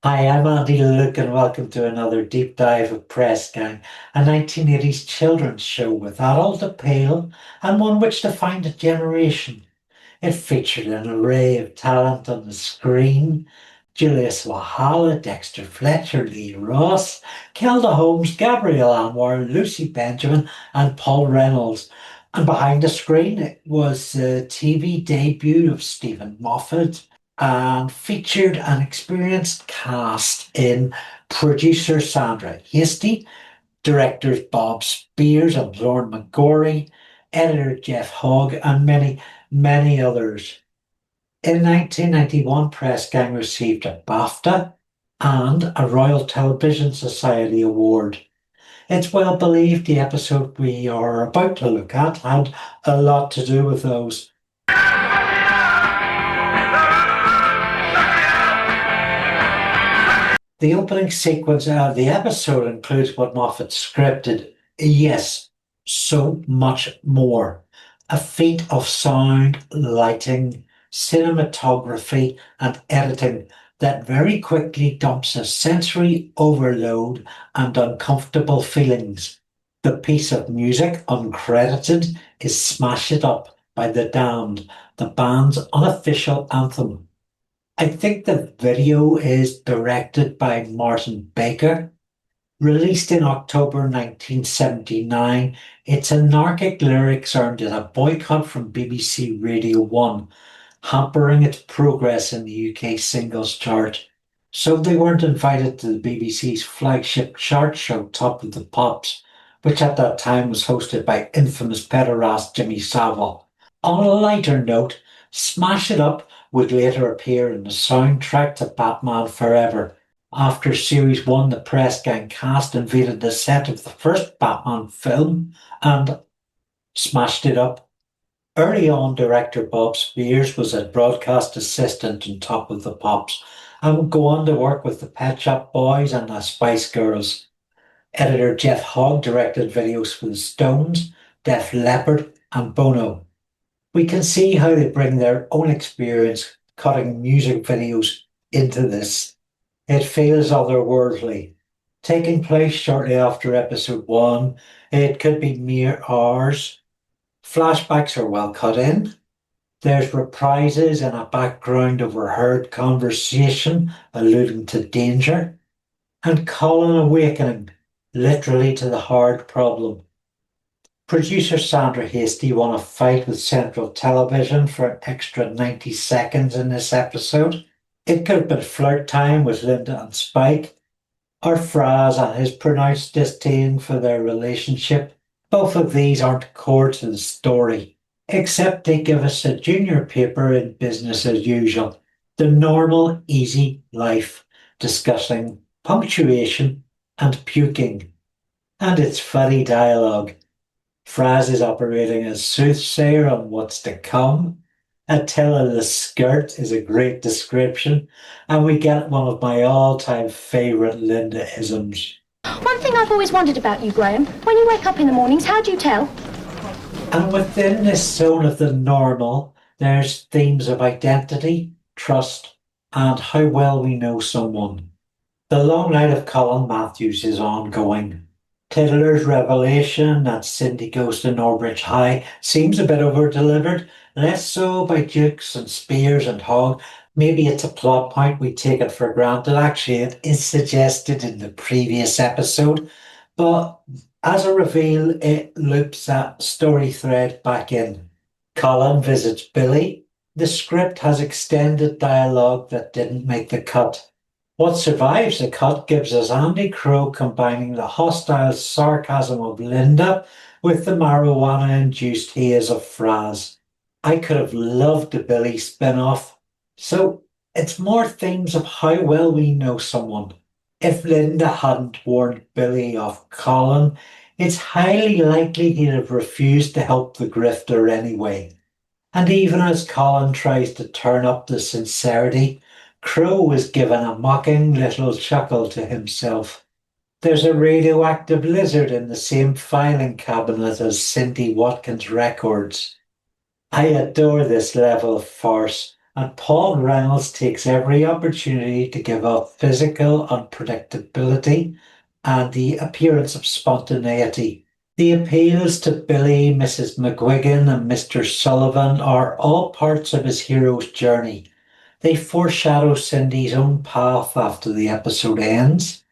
Hi, I'm Andy Luke and welcome to another deep dive of Press Gang, a 1980s children's show with adult appeal and one which defined a generation. It featured an array of talent on the screen: Julia Sawalha, Dexter Fletcher, Lee Ross, Kelda Holmes, Gabrielle Anwar, Lucy Benjamin and Paul Reynolds. And behind the screen it was the TV debut of Steven Moffat and featured an experienced cast in producer Sandra Hasty, directors Bob Spears and Lauren McGorry, editor Jeff Hogg, and many, many others. In 1991, Press Gang received a BAFTA and a Royal Television Society Award. It's well believed the episode we are about to look at had a lot to do with those. The opening sequence of the episode includes what Moffat scripted. Yes, so much more. A feat of sound, lighting, cinematography, and editing that very quickly dumps a sensory overload and uncomfortable feelings. The piece of music, uncredited, is Smash It Up by The Damned, the band's unofficial anthem. I think the video is directed by Martin Baker. Released in October 1979, its anarchic lyrics earned it a boycott from BBC Radio 1, hampering its progress in the UK singles chart. So they weren't invited to the BBC's flagship chart show, Top of the Pops, which at that time was hosted by infamous pederast Jimmy Savile. On a lighter note, Smash It Up would later appear in the soundtrack to Batman Forever. After Series 1, the Press Gang cast invaded the set of the first Batman film and smashed it up. Early on, director Bob Spears was a broadcast assistant on Top of the Pops and would go on to work with the Pet Shop Boys and the Spice Girls. Editor Jeff Hogg directed videos for the Stones, Def Leppard and Bono. We can see how they bring their own experience cutting music videos into this. It feels otherworldly. Taking place shortly after episode 1, it could be mere hours. Flashbacks are well cut in. There's reprises and a background overheard conversation alluding to danger. And Colin awakening, literally to the hard problem. Producer Sandra Hasty won a fight with Central Television for an extra 90 seconds in this episode. It could have been flirt time with Lynda and Spike, or Fraz and his pronounced disdain for their relationship. Both of these aren't core to the story, except they give us a junior paper in business as usual, the normal, easy life, discussing punctuation and puking. And it's funny dialogue. Fraz is operating as soothsayer on what's to come. Attila the skirt is a great description, and we get one of my all-time favourite Lynda-isms. One thing I've always wondered about you, Graham, when you wake up in the mornings, how do you tell? And within this zone of the normal, there's themes of identity, trust, and how well we know someone. The long night of Colin Matthews is ongoing. Tiddler's revelation that Cindy goes to Norbridge High seems a bit over-delivered, less so by Dukes and Spears and Hogg. Maybe it's a plot point we take it for granted. Actually, it is suggested in the previous episode, but as a reveal, it loops that story thread back in. Colin visits Billy. The script has extended dialogue that didn't make the cut. What survives the cut gives us Andy Crow combining the hostile sarcasm of Lynda with the marijuana-induced haze of Fraz. I could have loved the Billy spin-off. So it's more themes of how well we know someone. If Lynda hadn't warned Billy off Colin, it's highly likely he'd have refused to help the grifter anyway. And even as Colin tries to turn up the sincerity, Crow was given a mocking little chuckle to himself. There's a radioactive lizard in the same filing cabinet as Cindy Watkins' records. I adore this level of farce, and Paul Reynolds takes every opportunity to give off physical unpredictability and the appearance of spontaneity. The appeals to Billy, Mrs. McGuigan, and Mr. Sullivan are all parts of his hero's journey. They foreshadow Cindy's own path after the episode ends,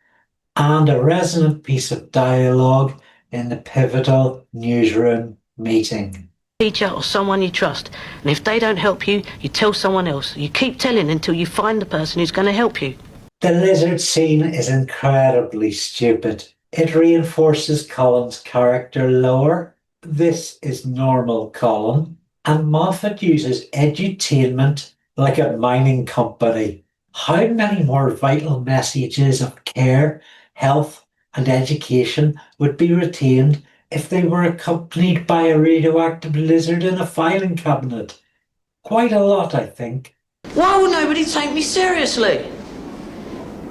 and a resonant piece of dialogue in the pivotal newsroom meeting. Teacher or someone you trust, and if they don't help you, you tell someone else. You keep telling until you find the person who's going to help you. The lizard scene is incredibly stupid. It reinforces Colin's character lore. This is normal Colin. And Moffat uses edutainment like a mining company. How many more vital messages of care, health, and education would be retained if they were accompanied by a radioactive lizard in a filing cabinet? Quite a lot, I think. Why will nobody take me seriously?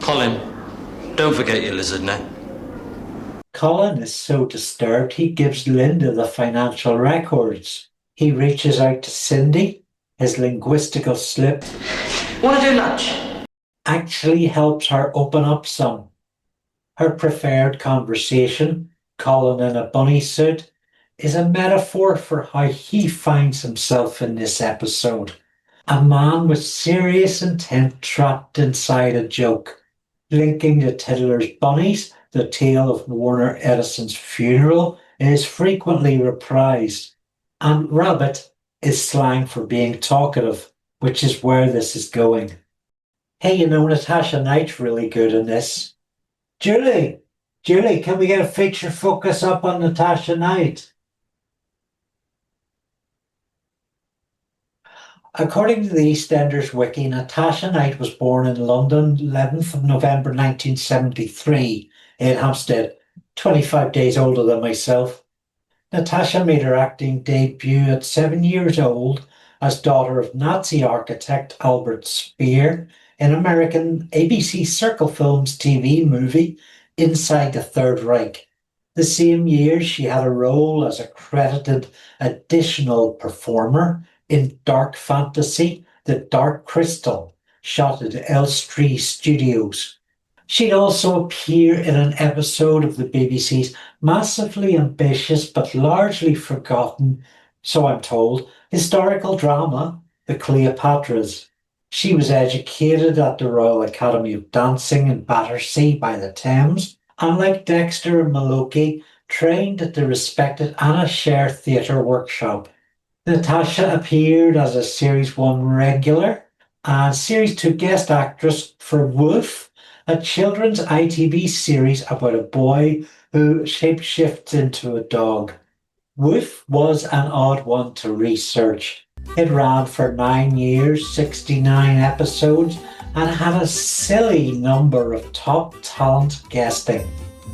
Colin, don't forget your lizard now. Colin is so disturbed he gives Lynda the financial records. He reaches out to Cindy. His linguistical slip Want to do lunch? actually helps her open up some. Her preferred conversation, Colin in a bunny suit, is a metaphor for how he finds himself in this episode. A man with serious intent trapped inside a joke. Linking to Tiddler's bunnies, the tale of Warner Edison's funeral is frequently reprised. And rabbit is slang for being talkative, which is where this is going. Hey, Natasha Knight's really good in this. Julie, can we get a feature focus up on Natasha Knight? According to the EastEnders wiki, Natasha Knight was born in London, 11th of November 1973, in Hampstead, 25 days older than myself. Natasha made her acting debut at 7 years old as daughter of Nazi architect Albert Speer in American ABC Circle Films TV movie Inside the Third Reich. The same year, she had a role as a credited additional performer in dark fantasy The Dark Crystal, shot at Elstree Studios. She'd also appear in an episode of the BBC's massively ambitious but largely forgotten, so I'm told, historical drama, The Cleopatras. She was educated at the Royal Academy of Dancing in Battersea by the Thames, and like Dexter and Mmolki, trained at the respected Anna Sher Theatre Workshop. Natasha appeared as a Series 1 regular and Series 2 guest actress for Wolf, a children's ITV series about a boy who shapeshifts into a dog. Wolf was an odd one to research. It ran for 9 years, 69 episodes, and had a silly number of top talent guesting.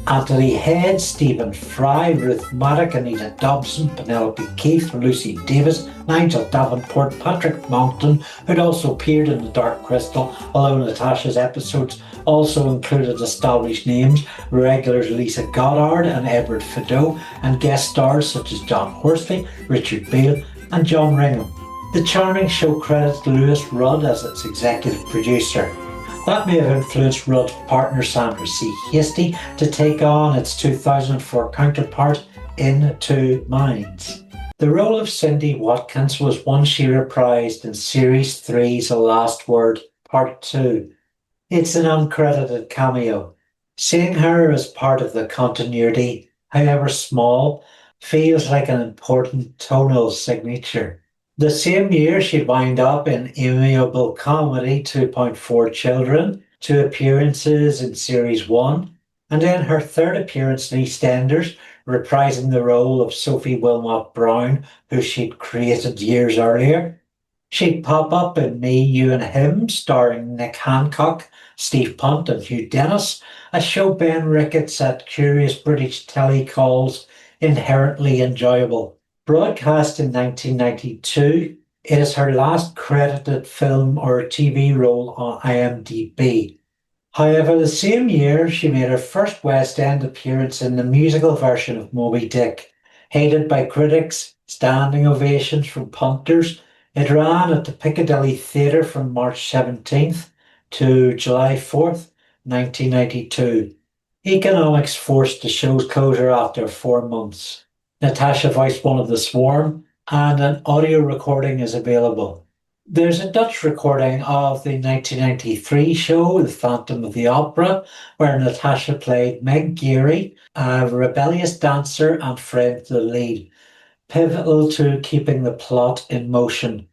Anthony Head, Stephen Fry, Ruth Maddock, Anita Dobson, Penelope Keith, Lucy Davis, Nigel Davenport, Patrick Monkton, who'd also appeared in The Dark Crystal, although Natasha's episodes also included established names, regulars Lisa Goddard and Edward Fideau, and guest stars such as John Horsley, Richard Beale, and John Ringham. The charming show credits Lewis Rudd as its executive producer. That may have influenced Rudd's partner Sandra C. Hasty to take on its 2004 counterpart in Two Minds. The role of Cindy Watkins was one she reprised in Series 3's The Last Word, Part 2. It's an uncredited cameo. Seeing her as part of the continuity, however small, feels like an important tonal signature. The same year, she wound up in amiable comedy 2.4 Children, 2 appearances in Series 1, and then her third appearance in EastEnders, reprising the role of Sophie Wilmot Brown, who she'd created years earlier. She'd pop up in Me, You and Him, starring Nick Hancock, Steve Punt and Hugh Dennis, a show Ben Ricketts at Curious British Telly calls inherently enjoyable. Broadcast in 1992, it is her last credited film or TV role on IMDb. However, the same year, she made her first West End appearance in the musical version of Moby Dick. Hated by critics, standing ovations from punters, It ran at the Piccadilly Theatre from March 17th to July 4th, 1992. Economics forced the show's closure after 4 months. Natasha voiced one of the swarm, and an audio recording is available. There's a Dutch recording of the 1993 show, The Phantom of the Opera, where Natasha played Meg Geary, a rebellious dancer and friend to the lead, pivotal to keeping the plot in motion.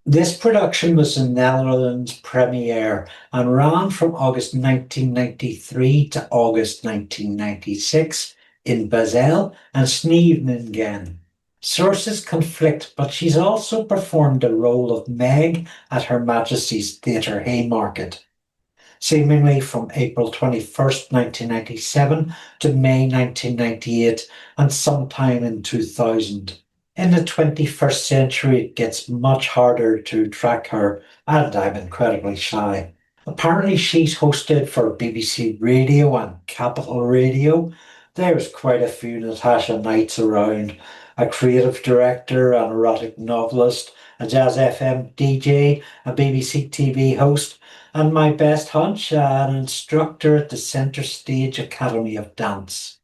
This production was the Netherlands premiere and ran from August 1993 to August 1996 in Basel and Scheveningen. Sources conflict, but she's also performed the role of Meg at Her Majesty's Theatre Haymarket, seemingly from April 21st, 1997 to May 1998 and sometime in 2000. In the 21st century, it gets much harder to track her, and I'm incredibly shy. Apparently, she's hosted for BBC Radio and Capital Radio. There's quite a few Natasha nights around. A creative director, an erotic novelist, a Jazz FM DJ, a BBC TV host, and my best hunch, an instructor at the Centre Stage Academy of Dance.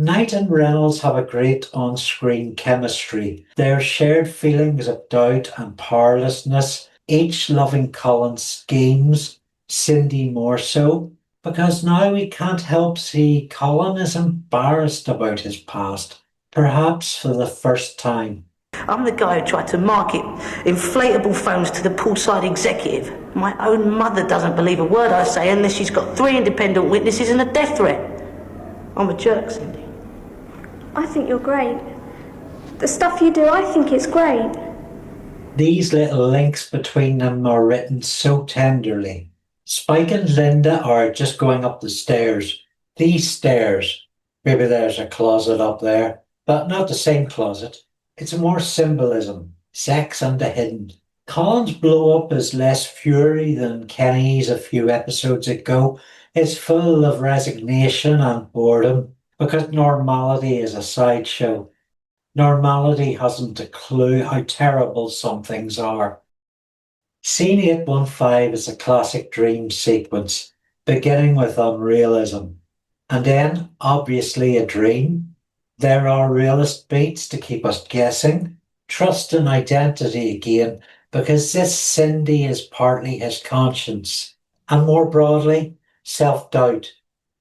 Knight and Reynolds have a great on-screen chemistry. Their shared feelings of doubt and powerlessness, each loving Colin's schemes, Cindy more so, because now we can't help see Colin is embarrassed about his past, perhaps for the first time. I'm the guy who tried to market inflatable phones to the poolside executive. My own mother doesn't believe a word I say unless she's got 3 independent witnesses and a death threat. I'm a jerk, Cindy. I think you're great. The stuff you do, I think it's great. These little links between them are written so tenderly. Spike and Lynda are just going up the stairs. These stairs. Maybe there's a closet up there, but not the same closet. It's more symbolism, sex and the hidden. Colin's blow up is less fury than Kenny's a few episodes ago. It's full of resignation and boredom, because normality is a sideshow. Normality hasn't a clue how terrible some things are. Scene 815 is a classic dream sequence, beginning with unrealism. And then, obviously, a dream. There are realist beats to keep us guessing. Trust and identity again, because this Cindy is partly his conscience. And more broadly, self-doubt.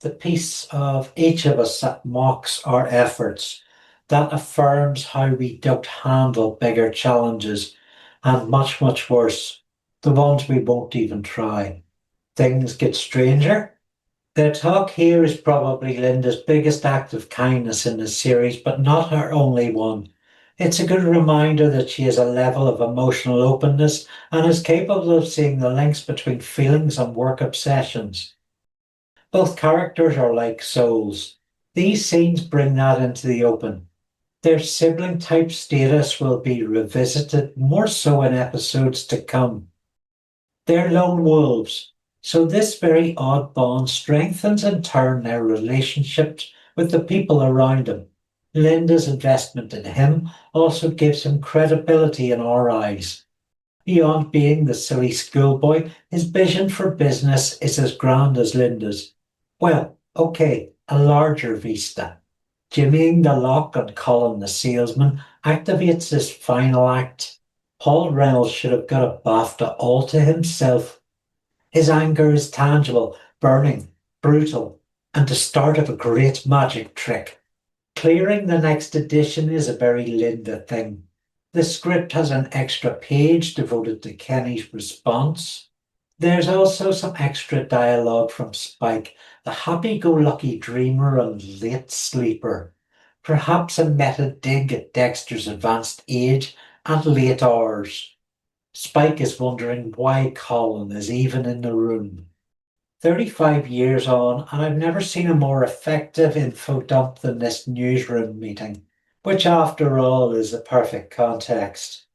The piece of each of us that mocks our efforts, that affirms how we don't handle bigger challenges, and much, much worse, the ones we won't even try. Things get stranger. Their talk here is probably Lynda's biggest act of kindness in the series, but not her only one. It's a good reminder that she has a level of emotional openness and is capable of seeing the links between feelings and work obsessions. Both characters are like souls. These scenes bring that into the open. Their sibling-type status will be revisited more so in episodes to come. They're lone wolves, so this very odd bond strengthens in turn their relationships with the people around him. Lynda's investment in him also gives him credibility in our eyes. Beyond being the silly schoolboy, his vision for business is as grand as Lynda's. Well, okay, a larger vista. Jimmying the lock on Colin the salesman activates this final act. Paul Reynolds should have got a BAFTA all to himself. His anger is tangible, burning, brutal, and the start of a great magic trick. Clearing the next edition is a very Lynda thing. The script has an extra page devoted to Kenny's response. There's also some extra dialogue from Spike, the happy-go-lucky dreamer and late sleeper. Perhaps a meta dig at Dexter's advanced age and late hours. Spike is wondering why Colin is even in the room. 35 years on, and I've never seen a more effective infodump than this newsroom meeting, which after all is the perfect context.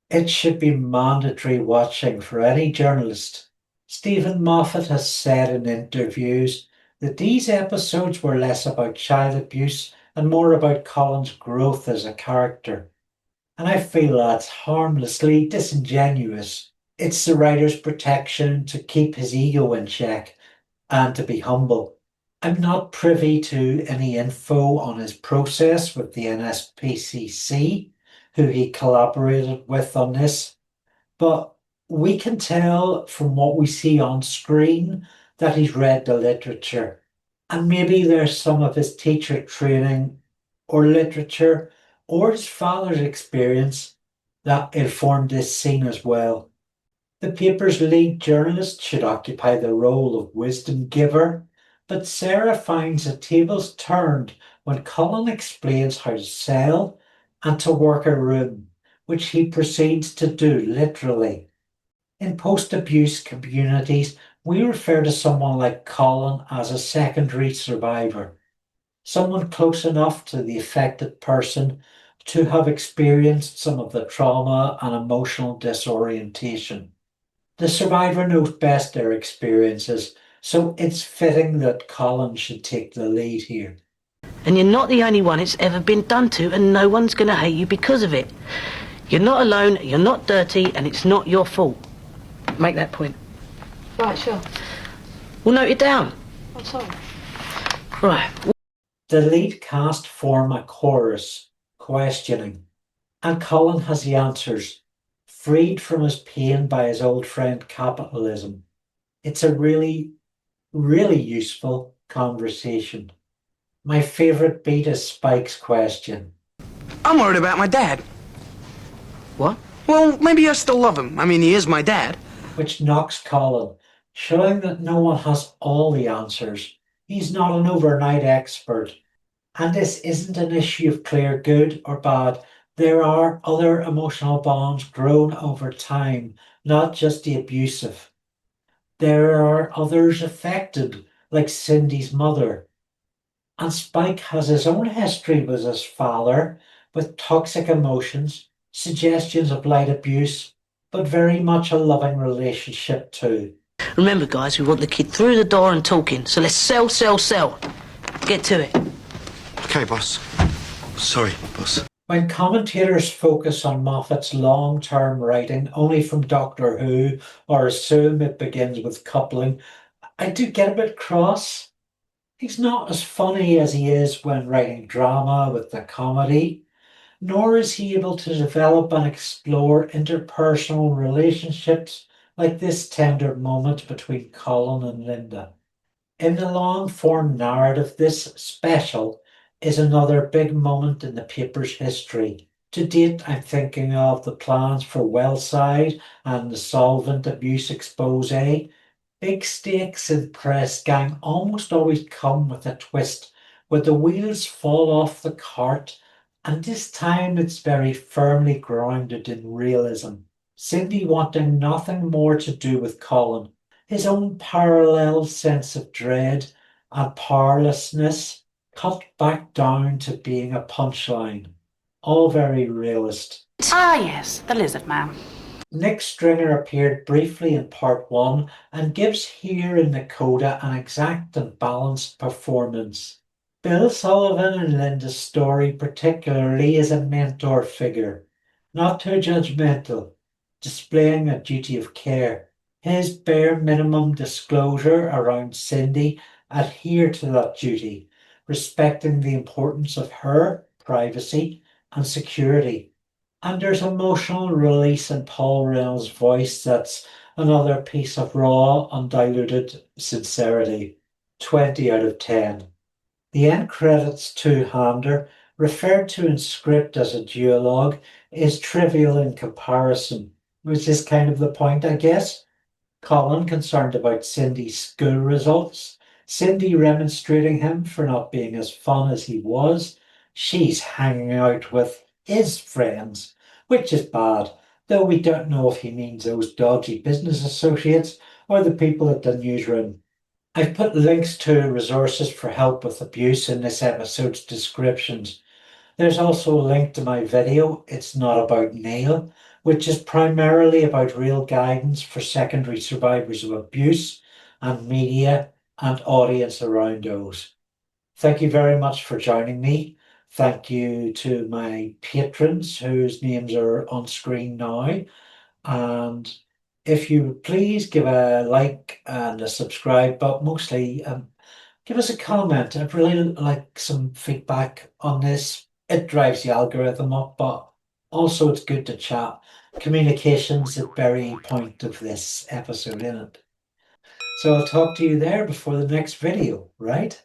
It should be mandatory watching for any journalist. Steven Moffat has said in interviews that these episodes were less about child abuse and more about Colin's growth as a character. And I feel that's harmlessly disingenuous. It's the writer's protection to keep his ego in check and to be humble. I'm not privy to any info on his process with the NSPCC, who he collaborated with on this, but we can tell from what we see on screen that he's read the literature. And maybe there's some of his teacher training or literature or his father's experience that informed this scene as well. The paper's lead journalist should occupy the role of wisdom giver, but Sarah finds the tables turned when Colin explains how to sell and to work a room, which he proceeds to do literally. In post-abuse communities, we refer to someone like Colin as a secondary survivor, someone close enough to the affected person to have experienced some of the trauma and emotional disorientation. The survivor knows best their experiences, so it's fitting that Colin should take the lead here. And you're not the only one it's ever been done to, and no one's going to hate you because of it. You're not alone, you're not dirty, and it's not your fault. Make that point. Right, sure. We'll note it down. I'm sorry. Right. The lead cast form a chorus, questioning, and Colin has the answers, freed from his pain by his old friend capitalism. It's a really, really useful conversation. My favourite beat is Spike's question. I'm worried about my dad. What? Well, maybe I still love him. I mean, he is my dad. Which knocks Colin, showing that no one has all the answers. He's not an overnight expert. And this isn't an issue of clear good or bad. There are other emotional bonds grown over time, not just the abusive. There are others affected, like Cindy's mother. And Spike has his own history with his father, with toxic emotions, suggestions of light abuse, but very much a loving relationship too. Remember, guys, we want the kid through the door and talking, so let's sell, sell, sell. Get to it. Okay, boss. Sorry, boss. When commentators focus on Moffat's long-term writing only from Doctor Who or assume it begins with coupling, I do get a bit cross. He's not as funny as he is when writing drama with the comedy, nor is he able to develop and explore interpersonal relationships like this tender moment between Colin and Lynda. In the long-form narrative, this special is another big moment in the paper's history. To date, I'm thinking of the plans for Wellside and the solvent abuse expose. Big stakes in Press Gang almost always come with a twist, where the wheels fall off the cart, and this time it's very firmly grounded in realism. Cindy wanting nothing more to do with Colin, his own parallel sense of dread and powerlessness cut back down to being a punchline. All very realist. Ah, yes, the lizard man. Nick Stringer appeared briefly in part 1 and gives here in the coda an exact and balanced performance. Bill Sullivan in Lynda's story particularly is a mentor figure, not too judgmental, displaying a duty of care. His bare minimum disclosure around Cindy adhere to that duty, respecting the importance of her privacy and security. And there's emotional release in Paul Reynolds' voice that's another piece of raw, undiluted sincerity. 20 out of 10. The end credits two-hander, referred to in script as a duologue, is trivial in comparison, which is kind of the point, I guess. Colin concerned about Cindy's school results, Cindy remonstrating him for not being as fun as he was. She's hanging out with his friends, which is bad, though we don't know if he means those dodgy business associates or the people at the newsroom. I've put links to resources for help with abuse in this episode's descriptions. There's also a link to my video, It's Not About Neil, which is primarily about real guidance for secondary survivors of abuse and media and audience around those. Thank you very much for joining me. Thank you to my patrons whose names are on screen now. And if you would please give a like and a subscribe, but mostly give us a comment. I'd really like some feedback on this. It drives the algorithm up, but also it's good to chat. Communication's the very point of this episode, isn't it? So I'll talk to you there before the next video, right?